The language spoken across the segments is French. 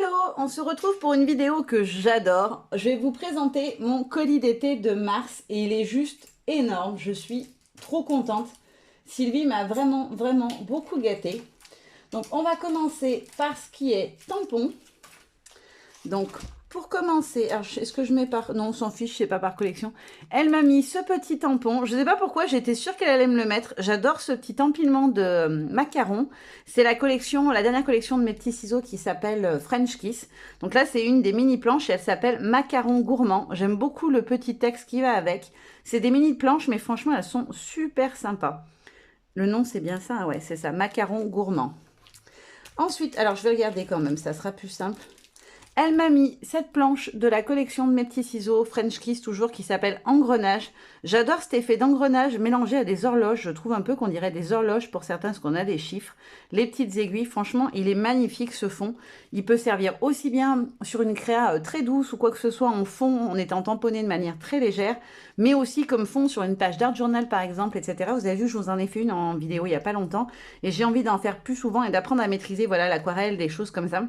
Hello, on se retrouve pour une vidéo que j'adore. Je vais vous présenter mon colis d'été de mars et il est juste énorme. Je suis trop contente. Sylvie m'a vraiment beaucoup gâtée. Donc on va commencer par ce qui est tampon. Donc pour commencer, est-ce que je mets par... Non, on s'en fiche, c'est pas par collection. Elle m'a mis ce petit tampon. Je sais pas pourquoi, j'étais sûre qu'elle allait me le mettre. J'adore ce petit empilement de macarons. C'est la collection, la dernière collection de mes petits ciseaux qui s'appelle French Kiss. Donc là, c'est une des mini planches et elle s'appelle Macaron Gourmand. J'aime beaucoup le petit texte qui va avec. C'est des mini planches, mais franchement, elles sont super sympas. Le nom, c'est bien ça, ouais, c'est ça, Macaron Gourmand. Ensuite, alors je vais regarder quand même, ça sera plus simple. Elle m'a mis cette planche de la collection de mes petits ciseaux French Kiss toujours qui s'appelle Engrenage. J'adore cet effet d'engrenage mélangé à des horloges. Je trouve un peu qu'on dirait des horloges pour certains parce qu'on a des chiffres. Les petites aiguilles, franchement, il est magnifique ce fond. Il peut servir aussi bien sur une créa très douce ou quoi que ce soit en fond en étant tamponné de manière très légère, mais aussi comme fond sur une page d'art journal par exemple, etc. Vous avez vu, je vous en ai fait une en vidéo il n'y a pas longtemps et j'ai envie d'en faire plus souvent et d'apprendre à maîtriser voilà l'aquarelle, des choses comme ça.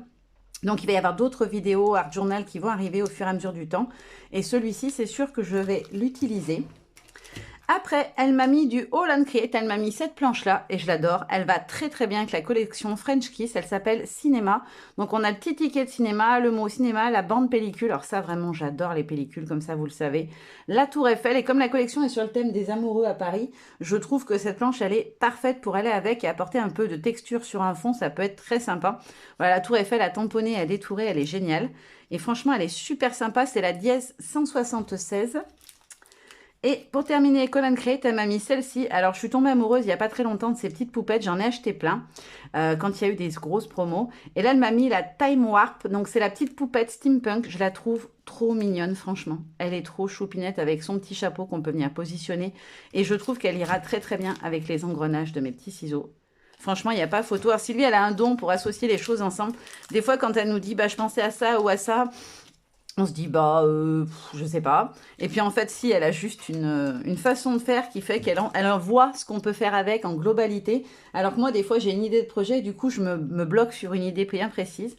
Donc, il va y avoir d'autres vidéos Art Journal qui vont arriver au fur et à mesure du temps. Et celui-ci, c'est sûr que je vais l'utiliser. Après, elle m'a mis du All and Create. Elle m'a mis cette planche-là et je l'adore. Elle va très bien avec la collection French Kiss. Elle s'appelle Cinéma. Donc, on a le petit ticket de cinéma, le mot cinéma, la bande pellicule. Alors ça, vraiment, j'adore les pellicules, comme ça, vous le savez. La Tour Eiffel. Et comme la collection est sur le thème des amoureux à Paris, je trouve que cette planche, elle est parfaite pour aller avec et apporter un peu de texture sur un fond. Ça peut être très sympa. Voilà, la Tour Eiffel à tamponner, à détourer, elle est géniale. Et franchement, elle est super sympa. C'est la dièse 176. Et pour terminer, Colin Crate, elle m'a mis celle-ci. Alors, je suis tombée amoureuse il n'y a pas très longtemps de ces petites poupettes. J'en ai acheté plein quand il y a eu des grosses promos. Et là, elle m'a mis la Time Warp. Donc, c'est la petite poupette steampunk. Je la trouve trop mignonne, franchement. Elle est trop choupinette avec son petit chapeau qu'on peut venir positionner. Et je trouve qu'elle ira très bien avec les engrenages de mes petits ciseaux. Franchement, il n'y a pas photo. Alors, Sylvie, elle a un don pour associer les choses ensemble. Des fois, quand elle nous dit, bah, je pensais à ça ou à ça... On se dit, bah, je sais pas. Et puis en fait, si, elle a juste une façon de faire qui fait qu'elle voit ce qu'on peut faire avec en globalité. Alors que moi, des fois, j'ai une idée de projet et du coup, je me bloque sur une idée bien précise.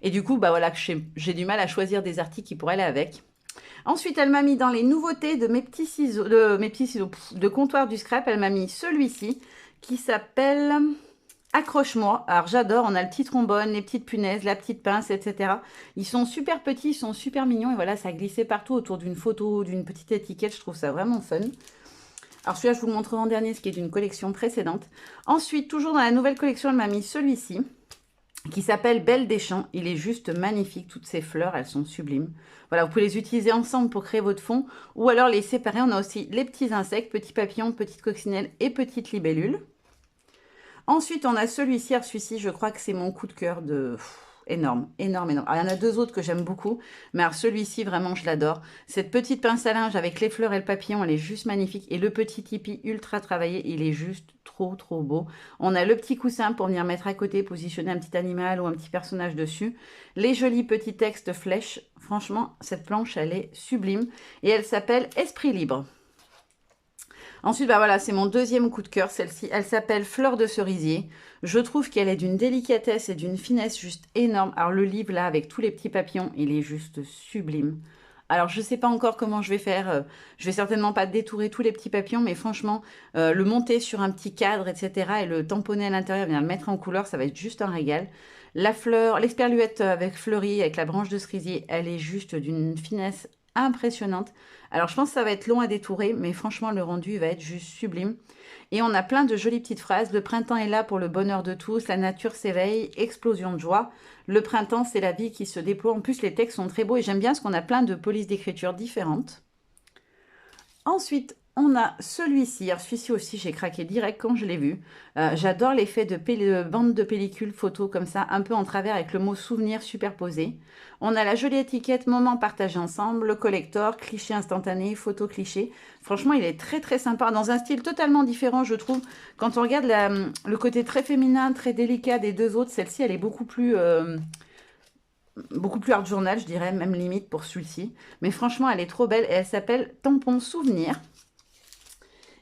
Et du coup, bah voilà, j'ai du mal à choisir des articles qui pourraient aller avec. Ensuite, elle m'a mis dans les nouveautés de mes petits ciseaux, de comptoir du scrap, elle m'a mis celui-ci qui s'appelle... Accroche-moi. Alors j'adore, on a le petit trombone, les petites punaises, la petite pince, etc. Ils sont super petits, ils sont super mignons et voilà, ça glissait partout autour d'une photo, d'une petite étiquette. Je trouve ça vraiment fun. Alors celui-là, je vous le montre en dernier, ce qui est d'une collection précédente. Ensuite, toujours dans la nouvelle collection, elle m'a mis celui-ci qui s'appelle Belle des Champs. Il est juste magnifique, toutes ces fleurs, elles sont sublimes. Voilà, vous pouvez les utiliser ensemble pour créer votre fond ou alors les séparer. On a aussi les petits insectes, petits papillons, petites coccinelles et petites libellules. Ensuite, on a celui-ci. Alors, celui-ci, je crois que c'est mon coup de cœur de... énorme. Alors, il y en a deux autres que j'aime beaucoup. Mais alors, celui-ci, vraiment, je l'adore. Cette petite pince à linge avec les fleurs et le papillon, elle est juste magnifique. Et le petit tipi ultra travaillé, il est juste trop beau. On a le petit coussin pour venir mettre à côté, positionner un petit animal ou un petit personnage dessus. Les jolis petits textes flèches. Franchement, cette planche, elle est sublime. Et elle s'appelle Esprit Libre. Ensuite, bah voilà, c'est mon deuxième coup de cœur, celle-ci. Elle s'appelle Fleur de cerisier. Je trouve qu'elle est d'une délicatesse et d'une finesse juste énorme. Alors, le livre, là, avec tous les petits papillons, il est juste sublime. Alors, je ne sais pas encore comment je vais faire. Je vais certainement pas détourer tous les petits papillons, mais franchement, le monter sur un petit cadre, etc. et le tamponner à l'intérieur, bien le mettre en couleur, ça va être juste un régal. La fleur, l'esperluette avec fleurie, avec la branche de cerisier, elle est juste d'une finesse impressionnante. Alors, je pense que ça va être long à détourer, mais franchement, le rendu va être juste sublime. Et on a plein de jolies petites phrases. Le printemps est là pour le bonheur de tous. La nature s'éveille. Explosion de joie. Le printemps, c'est la vie qui se déploie. En plus, les textes sont très beaux et j'aime bien parce qu'on a plein de polices d'écriture différentes. Ensuite, on a celui-ci. Alors, celui-ci aussi, j'ai craqué direct quand je l'ai vu. J'adore l'effet de bande de pellicule photo comme ça, un peu en travers avec le mot souvenir superposé. On a la jolie étiquette moment partagé ensemble, le collector, cliché instantané, photo cliché. Franchement, il est très sympa, dans un style totalement différent, je trouve. Quand on regarde le côté très féminin, très délicat des deux autres, celle-ci, elle est beaucoup plus art journal, je dirais, même limite pour celui-ci. Mais franchement, elle est trop belle et elle s'appelle Tampon Souvenir.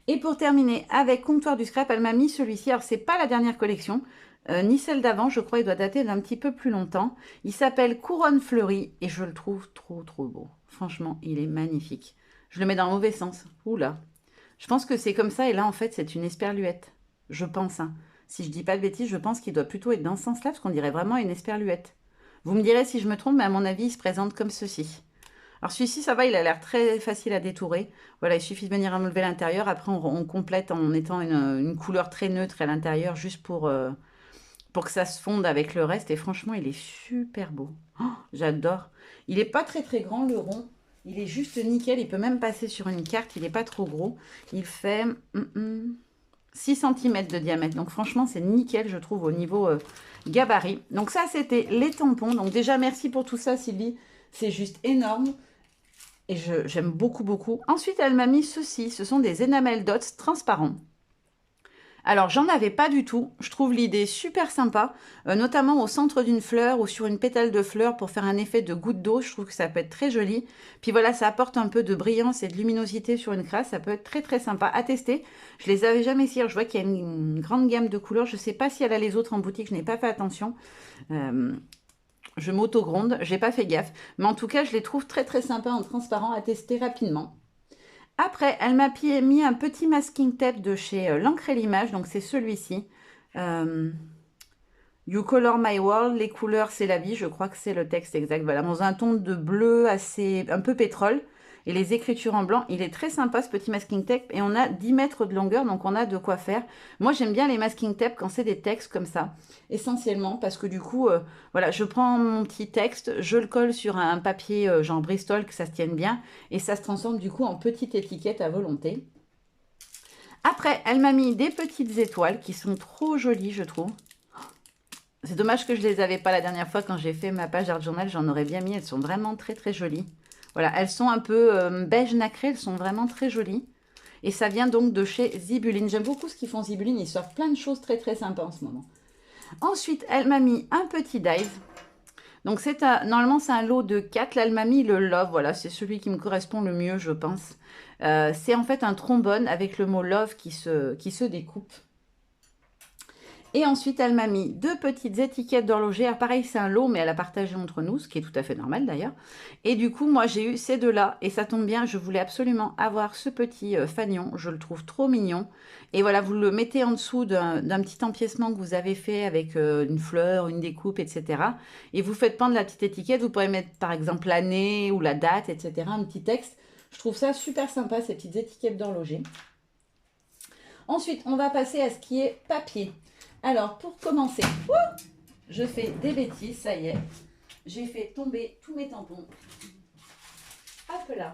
Et pour terminer avec Comptoir du Scrap, elle m'a mis celui-ci. Alors, c'est pas la dernière collection. ni celle d'avant, je crois, il doit dater d'un petit peu plus longtemps. Il s'appelle Couronne Fleurie et je le trouve trop trop beau. Franchement, il est magnifique. Je le mets dans le mauvais sens. Oula. Je pense que c'est comme ça et là, en fait, c'est une esperluette. Je pense, hein. Si je dis pas de bêtises, je pense qu'il doit plutôt être dans ce sens-là parce qu'on dirait vraiment une esperluette. Vous me direz si je me trompe, mais à mon avis, il se présente comme ceci. Alors celui-ci, ça va, il a l'air très facile à détourer. Voilà, il suffit de venir enlever l'intérieur. Après, on complète en mettant une couleur très neutre à l'intérieur juste pour que ça se fonde avec le reste. Et franchement, il est super beau. Oh, j'adore. Il n'est pas très très grand, le rond. Il est juste nickel. Il peut même passer sur une carte. Il n'est pas trop gros. Il fait 6 cm de diamètre. Donc franchement, c'est nickel, je trouve, au niveau gabarit. Donc ça, c'était les tampons. Donc déjà, merci pour tout ça, Sylvie. C'est juste énorme. Et j'aime beaucoup, beaucoup. Ensuite, elle m'a mis ceci. Ce sont des enamel dots transparents. Alors, j'en avais pas du tout. Je trouve l'idée super sympa, notamment au centre d'une fleur ou sur une pétale de fleur pour faire un effet de goutte d'eau. Je trouve que ça peut être très joli. Puis voilà, ça apporte un peu de brillance et de luminosité sur une crasse. Ça peut être très très sympa à tester. Je les avais jamais essayés. Je vois qu'il y a une grande gamme de couleurs. Je sais pas si elle a les autres en boutique. Je n'ai pas fait attention. Je m'auto-gronde. J'ai pas fait gaffe. Mais en tout cas, je les trouve très très sympas en transparent à tester rapidement. Après, elle m'a mis un petit masking tape de chez l'encre et l'image. Donc, c'est celui-ci. You color my world. Les couleurs, c'est la vie. Je crois que c'est le texte exact. Voilà, dans un ton de bleu assez un peu pétrole. Et les écritures en blanc. Il est très sympa, ce petit masking tape. Et on a 10 mètres de longueur, donc on a de quoi faire. Moi, j'aime bien les masking tape quand c'est des textes comme ça. Essentiellement, parce que du coup, voilà, je prends mon petit texte, je le colle sur un papier genre Bristol, que ça se tienne bien. Et ça se transforme du coup en petite étiquette à volonté. Après, elle m'a mis des petites étoiles qui sont trop jolies, je trouve. C'est dommage que je ne les avais pas la dernière fois quand j'ai fait ma page Art Journal. J'en aurais bien mis. Elles sont vraiment très très jolies. Voilà, elles sont un peu beige nacré. Elles sont vraiment très jolies. Et ça vient donc de chez Zibuline. J'aime beaucoup ce qu'ils font Zibuline. Ils sortent plein de choses très très sympas en ce moment. Ensuite, elle m'a mis un petit dive. Donc, normalement, c'est un lot de 4. Là, elle m'a mis le Love. Voilà, c'est celui qui me correspond le mieux, je pense. C'est en fait un trombone avec le mot Love qui se découpe. Et ensuite, elle m'a mis 2 petites étiquettes d'horlogère. Pareil, c'est un lot, mais elle a partagé entre nous, ce qui est tout à fait normal d'ailleurs. Et du coup, moi, j'ai eu ces deux-là. Et ça tombe bien, je voulais absolument avoir ce petit fanion. Je le trouve trop mignon. Et voilà, vous le mettez en dessous d'un petit empiècement que vous avez fait avec une fleur, une découpe, etc. Et vous faites pendre la petite étiquette. Vous pourrez mettre, par exemple, l'année ou la date, etc. Un petit texte. Je trouve ça super sympa, ces petites étiquettes d'horloger. Ensuite, on va passer à ce qui est papier. Alors, pour commencer, je fais des bêtises, ça y est. J'ai fait tomber tous mes tampons. Hop là.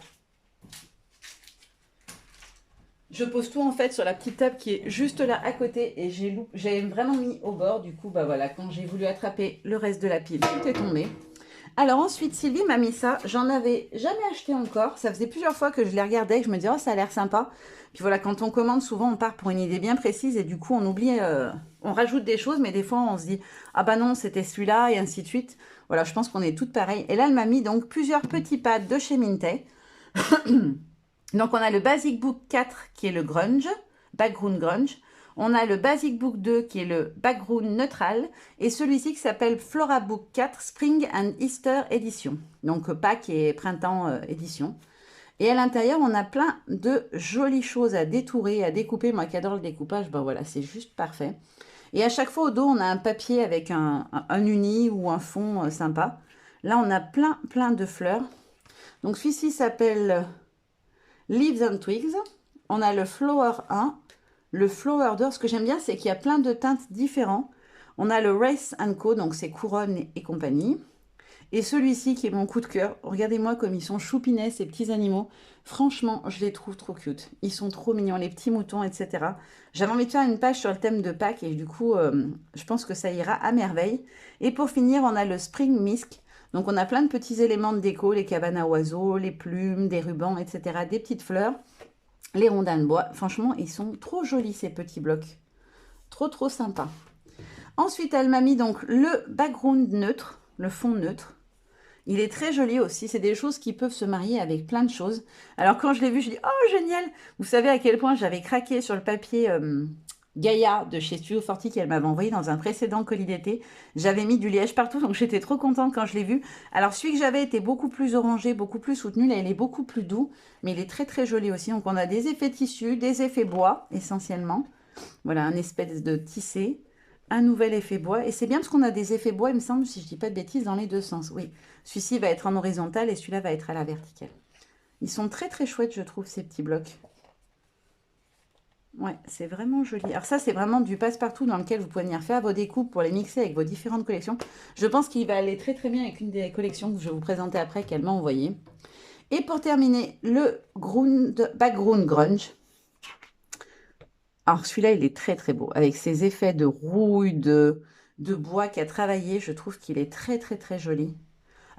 Je pose tout en fait sur la petite table qui est juste là à côté et j'ai vraiment mis au bord. Du coup, bah voilà, quand j'ai voulu attraper le reste de la pile, tout est tombé. Alors ensuite, Sylvie m'a mis ça. J'en avais jamais acheté encore. Ça faisait plusieurs fois que je les regardais et que je me disais, oh, ça a l'air sympa. Puis voilà, quand on commande, souvent, on part pour une idée bien précise et du coup, on oublie, on rajoute des choses, mais des fois, on se dit, ah bah non, c'était celui-là et ainsi de suite. Voilà, je pense qu'on est toutes pareilles. Et là, elle m'a mis donc plusieurs petits pads de chez Minté. Donc, on a le Basic Book 4 qui est le grunge, background grunge. On a le Basic Book 2 qui est le background neutral et celui-ci qui s'appelle Flora Book 4 Spring and Easter Edition. Donc Pâques et Printemps édition. Et à l'intérieur, on a plein de jolies choses à détourer, à découper. Moi qui adore le découpage, ben voilà, c'est juste parfait. Et à chaque fois au dos, on a un papier avec un uni ou un fond sympa. Là, on a plein de fleurs. Donc celui-ci s'appelle Leaves and Twigs. On a le Flower 1. Le Flower 2, ce que j'aime bien, c'est qu'il y a plein de teintes différentes. On a le Race Co, donc c'est couronne et compagnie. Et celui-ci qui est mon coup de cœur. Regardez-moi comme ils sont choupinets, ces petits animaux. Franchement, je les trouve trop cute. Ils sont trop mignons, les petits moutons, etc. J'avais envie de faire une page sur le thème de Pâques et du coup, je pense que ça ira à merveille. Et pour finir, on a le Spring Misk. Donc on a plein de petits éléments de déco, les cabanes à oiseaux, les plumes, des rubans, etc. Des petites fleurs. Les rondins de bois, franchement, ils sont trop jolis ces petits blocs. Trop sympa. Ensuite, elle m'a mis donc le background neutre, le fond neutre. Il est très joli aussi. C'est des choses qui peuvent se marier avec plein de choses. Alors, quand je l'ai vu, je dis « Oh, génial !» Vous savez à quel point j'avais craqué sur le papier Gaïa de chez Studio Forti qu'elle m'avait envoyé dans un précédent colis d'été. J'avais mis du liège partout, donc j'étais trop contente quand je l'ai vu. Alors celui que j'avais était beaucoup plus orangé, beaucoup plus soutenu. Là, il est beaucoup plus doux, mais il est très très joli aussi. Donc on a des effets tissu, des effets bois essentiellement. Voilà, un espèce de tissé, un nouvel effet bois. Et c'est bien parce qu'on a des effets bois, il me semble, si je dis pas de bêtises, dans les deux sens. Oui, celui-ci va être en horizontal et celui-là va être à la verticale. Ils sont très très chouettes, je trouve, ces petits blocs. Ouais, c'est vraiment joli. Alors ça, c'est vraiment du passe-partout dans lequel vous pouvez venir faire vos découpes pour les mixer avec vos différentes collections. Je pense qu'il va aller très très bien avec une des collections que je vais vous présenter après qu'elle m'a envoyée. Et pour terminer, le Background Grunge. Alors celui-là, il est très très beau. Avec ses effets de rouille, de bois qui a travaillé, je trouve qu'il est très très très joli.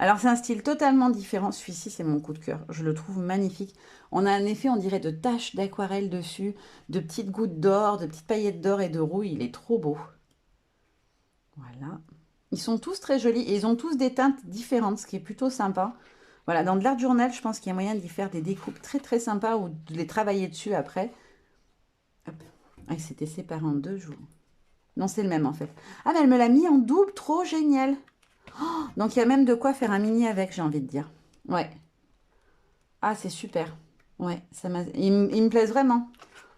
Alors c'est un style totalement différent. Celui-ci, c'est mon coup de cœur. Je le trouve magnifique. On a un effet, on dirait, de taches d'aquarelle dessus, de petites gouttes d'or, de petites paillettes d'or et de rouille. Il est trop beau. Voilà. Ils sont tous très jolis et ils ont tous des teintes différentes, ce qui est plutôt sympa. Voilà, dans de l'art journal, je pense qu'il y a moyen d'y faire des découpes très très sympas ou de les travailler dessus après. Hop. Ah, c'était séparé en deux jours. Non, c'est le même en fait. Ah, mais elle me l'a mis en double, trop génial. Oh, donc il y a même de quoi faire un mini avec, j'ai envie de dire. Ouais. Ah, c'est super. Ouais, il me plaise vraiment.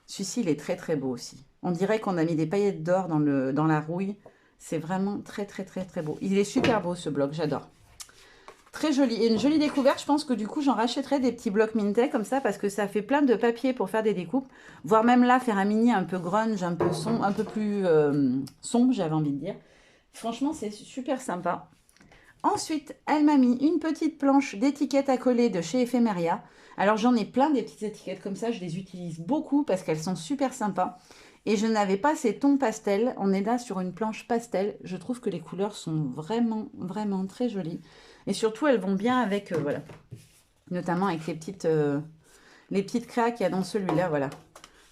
Celui-ci, il est très très beau aussi. On dirait qu'on a mis des paillettes d'or dans la rouille. C'est vraiment très très très très beau. Il est super beau ce bloc, j'adore. Très joli. Et une jolie découverte, je pense que du coup, j'en rachèterai des petits blocs Mintet comme ça parce que ça fait plein de papier pour faire des découpes. Voire même là, faire un mini un peu grunge, un peu sombre, un peu plus sombre, j'avais envie de dire. Franchement, c'est super sympa. Ensuite, elle m'a mis une petite planche d'étiquettes à coller de chez Ephemeria. Alors j'en ai plein des petites étiquettes comme ça, je les utilise beaucoup parce qu'elles sont super sympas. Et je n'avais pas ces tons pastel, on est là sur une planche pastel. Je trouve que les couleurs sont vraiment, vraiment très jolies. Et surtout, elles vont bien avec, voilà, notamment avec les petites créas qu'il y a dans celui-là, voilà.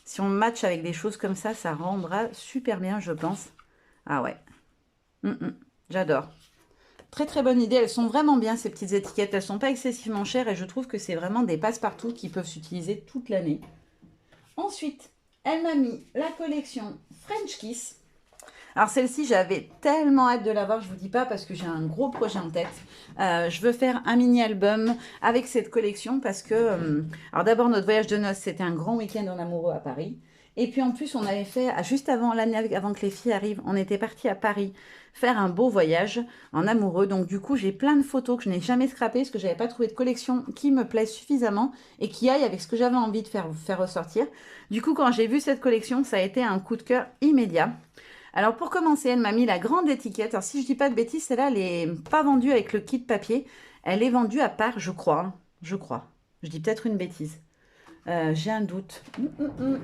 Si on match avec des choses comme ça rendra super bien, je pense. Ah ouais, j'adore. Très très bonne idée, elles sont vraiment bien ces petites étiquettes, elles sont pas excessivement chères et je trouve que c'est vraiment des passe-partout qui peuvent s'utiliser toute l'année. Ensuite, elle m'a mis la collection French Kiss. Alors celle-ci, j'avais tellement hâte de l'avoir, je vous dis pas parce que j'ai un gros projet en tête. Je veux faire un mini-album avec cette collection parce que... alors d'abord, notre voyage de noces, c'était un grand week-end en amoureux à Paris. Et puis en plus, on avait fait, juste avant l'année, avant que les filles arrivent, on était parti à Paris faire un beau voyage en amoureux. Donc du coup, j'ai plein de photos que je n'ai jamais scrappées parce que j'avais pas trouvé de collection qui me plaise suffisamment et qui aille avec ce que j'avais envie de faire ressortir. Du coup, quand j'ai vu cette collection, ça a été un coup de cœur immédiat. Alors pour commencer, elle m'a mis la grande étiquette. Alors si je dis pas de bêtises, celle-là, elle n'est pas vendue avec le kit papier. Elle est vendue à part, je crois. Je crois. Je dis peut-être une bêtise. J'ai un doute.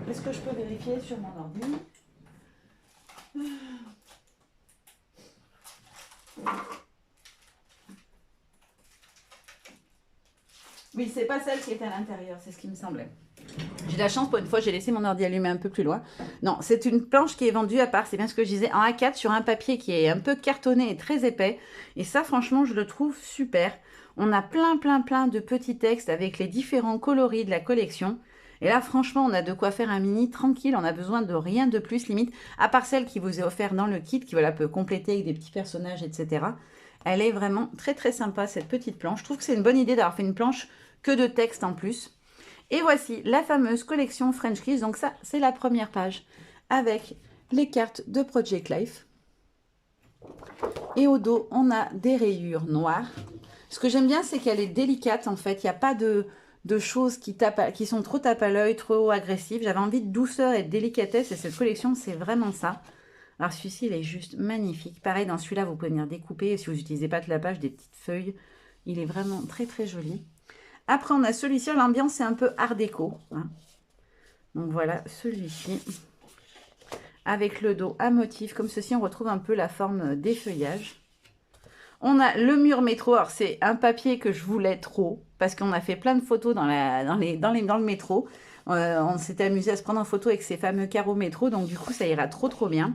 Est-ce que je peux vérifier sur mon ordi? Oui, c'est pas celle qui est à l'intérieur, c'est ce qui me semblait. J'ai de la chance, pour une fois, j'ai laissé mon ordi allumé un peu plus loin. Non, c'est une planche qui est vendue à part, c'est bien ce que je disais, en A4 sur un papier qui est un peu cartonné et très épais. Et ça, franchement, je le trouve super. On a plein de petits textes avec les différents coloris de la collection. Et là, franchement, on a de quoi faire un mini tranquille. On a besoin de rien de plus, limite, à part celle qui vous est offerte dans le kit, qui voilà, peut compléter avec des petits personnages, etc. Elle est vraiment très sympa, cette petite planche. Je trouve que c'est une bonne idée d'avoir fait une planche que de texte en plus. Et voici la fameuse collection French Kiss. Donc ça, c'est la première page avec les cartes de Project Life. Et au dos, on a des rayures noires. Ce que j'aime bien, c'est qu'elle est délicate en fait. Il n'y a pas de choses qui sont trop tape à l'œil, trop agressives. J'avais envie de douceur et de délicatesse et cette collection, c'est vraiment ça. Alors celui-ci, il est juste magnifique. Pareil, dans celui-là, vous pouvez venir découper. Et si vous n'utilisez pas de la page, des petites feuilles. Il est vraiment très joli. Après, on a celui-ci. L'ambiance, c'est un peu art déco. Hein. Donc voilà, celui-ci. Avec le dos à motif. Comme ceci, on retrouve un peu la forme des feuillages. On a le mur métro. Alors, c'est un papier que je voulais trop. Parce qu'on a fait plein de photos dans le métro. On s'était amusé à se prendre en photo avec ces fameux carreaux métro. Donc, du coup, ça ira trop bien.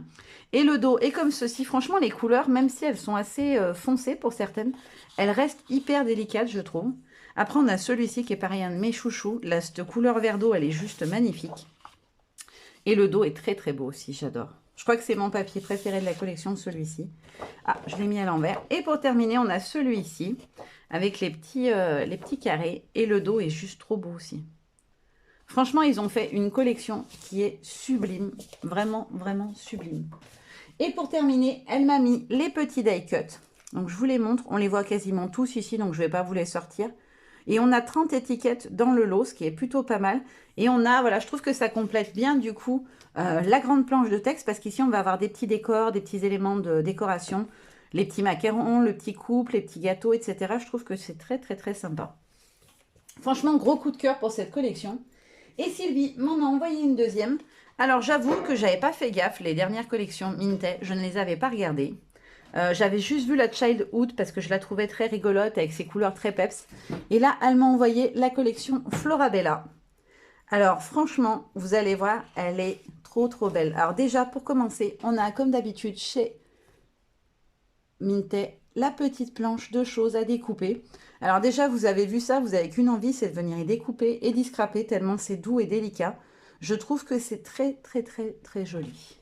Et le dos est comme ceci. Franchement, les couleurs, même si elles sont assez foncées pour certaines, elles restent hyper délicates, je trouve. Après, on a celui-ci qui est pareil, un de mes chouchous. Là, cette couleur vert d'eau, elle est juste magnifique. Et le dos est très très beau aussi, j'adore. Je crois que c'est mon papier préféré de la collection, celui-ci. Ah, je l'ai mis à l'envers. Et pour terminer, on a celui-ci, avec les petits carrés. Et le dos est juste trop beau aussi. Franchement, ils ont fait une collection qui est sublime. Vraiment, vraiment sublime. Et pour terminer, elle m'a mis les petits die cut. Donc, je vous les montre. On les voit quasiment tous ici, donc je ne vais pas vous les sortir. Et on a 30 étiquettes dans le lot, ce qui est plutôt pas mal. Et on a, voilà, je trouve que ça complète bien du coup la grande planche de texte, parce qu'ici on va avoir des petits décors, des petits éléments de décoration, les petits macarons, le petit couple, les petits gâteaux, etc. Je trouve que c'est très très très sympa. Franchement, gros coup de cœur pour cette collection. Et Sylvie m'en a envoyé une deuxième. Alors j'avoue que j'avais pas fait gaffe, les dernières collections Minté, je ne les avais pas regardées. J'avais juste vu la Childhood parce que je la trouvais très rigolote avec ses couleurs très peps. Et là, elle m'a envoyé la collection Florabella. Alors franchement, vous allez voir, elle est trop trop belle. Alors déjà, pour commencer, on a comme d'habitude chez Minté la petite planche de choses à découper. Alors déjà, vous avez vu ça, vous n'avez qu'une envie, c'est de venir y découper et d'y scraper tellement c'est doux et délicat. Je trouve que c'est très très très très joli.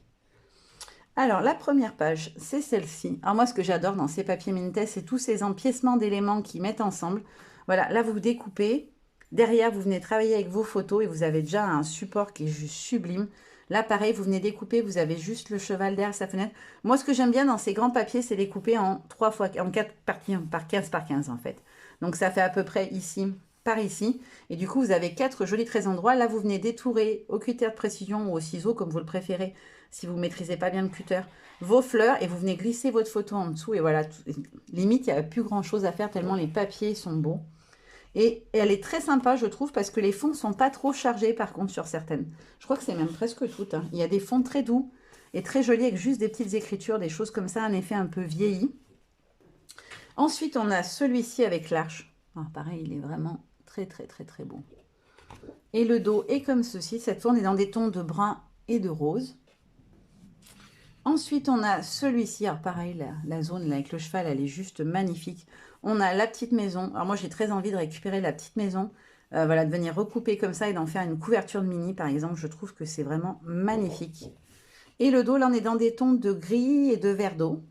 Alors, la première page, c'est celle-ci. Alors moi, ce que j'adore dans ces papiers Minté, c'est tous ces empiècements d'éléments qui mettent ensemble. Voilà, là, vous découpez. Derrière, vous venez travailler avec vos photos et vous avez déjà un support qui est juste sublime. Là, pareil, vous venez découper, vous avez juste le cheval derrière sa fenêtre. Moi, ce que j'aime bien dans ces grands papiers, c'est les couper en 4 parties par 15 par 15, en fait. Donc, ça fait à peu près ici par ici. Et du coup, vous avez 4 jolis 13 endroits. Là, vous venez détourer au cutter de précision ou au ciseau, comme vous le préférez, si vous ne maîtrisez pas bien le cutter, vos fleurs. Et vous venez glisser votre photo en dessous. Et voilà, limite, il n'y a plus grand-chose à faire tellement les papiers sont beaux. Et elle est très sympa, je trouve, parce que les fonds ne sont pas trop chargés, par contre, sur certaines. Je crois que c'est même presque toutes. Hein. Il y a des fonds très doux et très jolis, avec juste des petites écritures, des choses comme ça, un effet un peu vieilli. Ensuite, on a celui-ci avec l'arche. Ah, pareil, il est vraiment très, très, très, très beau. Et le dos est comme ceci. Cette fois, on est dans des tons de brun et de rose. Ensuite, on a celui-ci. Alors, pareil, la zone là, avec le cheval, elle est juste magnifique. On a la petite maison. Alors, moi, j'ai très envie de récupérer la petite maison. Voilà, de venir recouper comme ça et d'en faire une couverture de mini, par exemple. Je trouve que c'est vraiment magnifique. Et le dos, là, on est dans des tons de gris et de vert d'eau.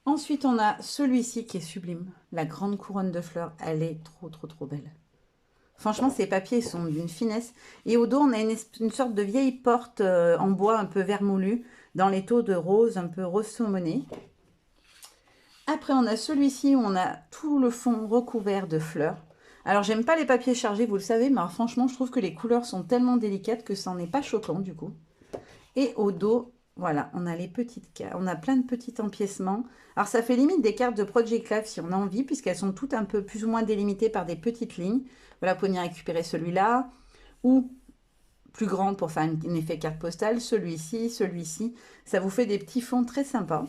Ensuite, on a celui-ci qui est sublime. La grande couronne de fleurs. Elle est trop, trop, trop belle. Franchement, ces papiers sont d'une finesse. Et au dos, on a une sorte de vieille porte en bois un peu vermoulu, dans les tons de rose, un peu rose saumoné. Après, on a celui-ci où on a tout le fond recouvert de fleurs. Alors, j'aime pas les papiers chargés, vous le savez, mais alors, franchement, je trouve que les couleurs sont tellement délicates que ça n'est pas choquant, du coup. Et au dos, voilà, on a on a plein de petits empiècements. Alors, ça fait limite des cartes de Project Life si on a envie, puisqu'elles sont toutes un peu plus ou moins délimitées par des petites lignes. Voilà, vous pouvez venir récupérer celui-là, ou plus grand pour faire un effet carte postale, celui-ci, celui-ci. Ça vous fait des petits fonds très sympas.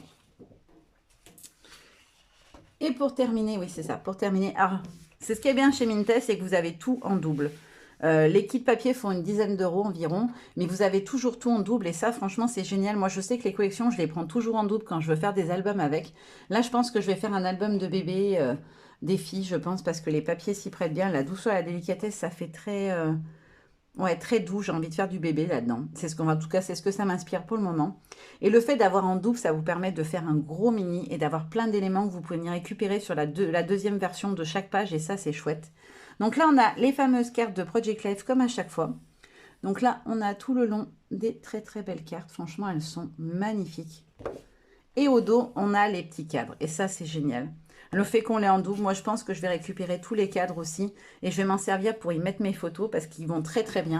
Et pour terminer, oui, c'est ça, pour terminer, alors, c'est ce qui est bien chez Minté, c'est que vous avez tout en double. Les kits papier font une dizaine d'euros environ, mais vous avez toujours tout en double et ça, franchement, c'est génial. Moi, je sais que les collections, je les prends toujours en double quand je veux faire des albums avec. Là, je pense que je vais faire un album de bébé, des filles, je pense, parce que les papiers s'y prêtent bien. La douceur, la délicatesse, ça fait très, ouais, très doux. J'ai envie de faire du bébé là-dedans. En tout cas, c'est ce que ça m'inspire pour le moment. Et le fait d'avoir en double, ça vous permet de faire un gros mini et d'avoir plein d'éléments que vous pouvez venir récupérer sur la deuxième version de chaque page et ça, c'est chouette. Donc là, on a les fameuses cartes de Project Life comme à chaque fois. Donc là, on a tout le long des très très belles cartes. Franchement, elles sont magnifiques. Et au dos, on a les petits cadres. Et ça, c'est génial. Le fait qu'on l'ait en double, moi, je pense que je vais récupérer tous les cadres aussi. Et je vais m'en servir pour y mettre mes photos parce qu'ils vont très très bien.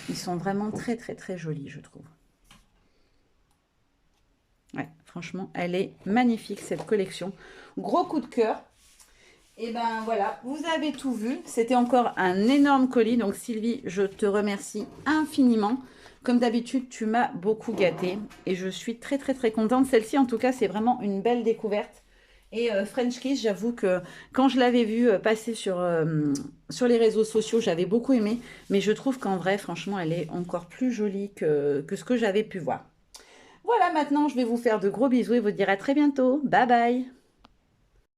Ils sont vraiment très très très jolis, je trouve. Ouais, franchement, elle est magnifique, cette collection. Gros coup de cœur. Et ben voilà, vous avez tout vu. C'était encore un énorme colis. Donc Sylvie, je te remercie infiniment. Comme d'habitude, tu m'as beaucoup gâtée. Et je suis très très très contente. Celle-ci, en tout cas, c'est vraiment une belle découverte. Et French Kiss, j'avoue que quand je l'avais vue passer sur les réseaux sociaux, j'avais beaucoup aimé. Mais je trouve qu'en vrai, franchement, elle est encore plus jolie que ce que j'avais pu voir. Voilà, maintenant, je vais vous faire de gros bisous et vous dire à très bientôt. Bye bye!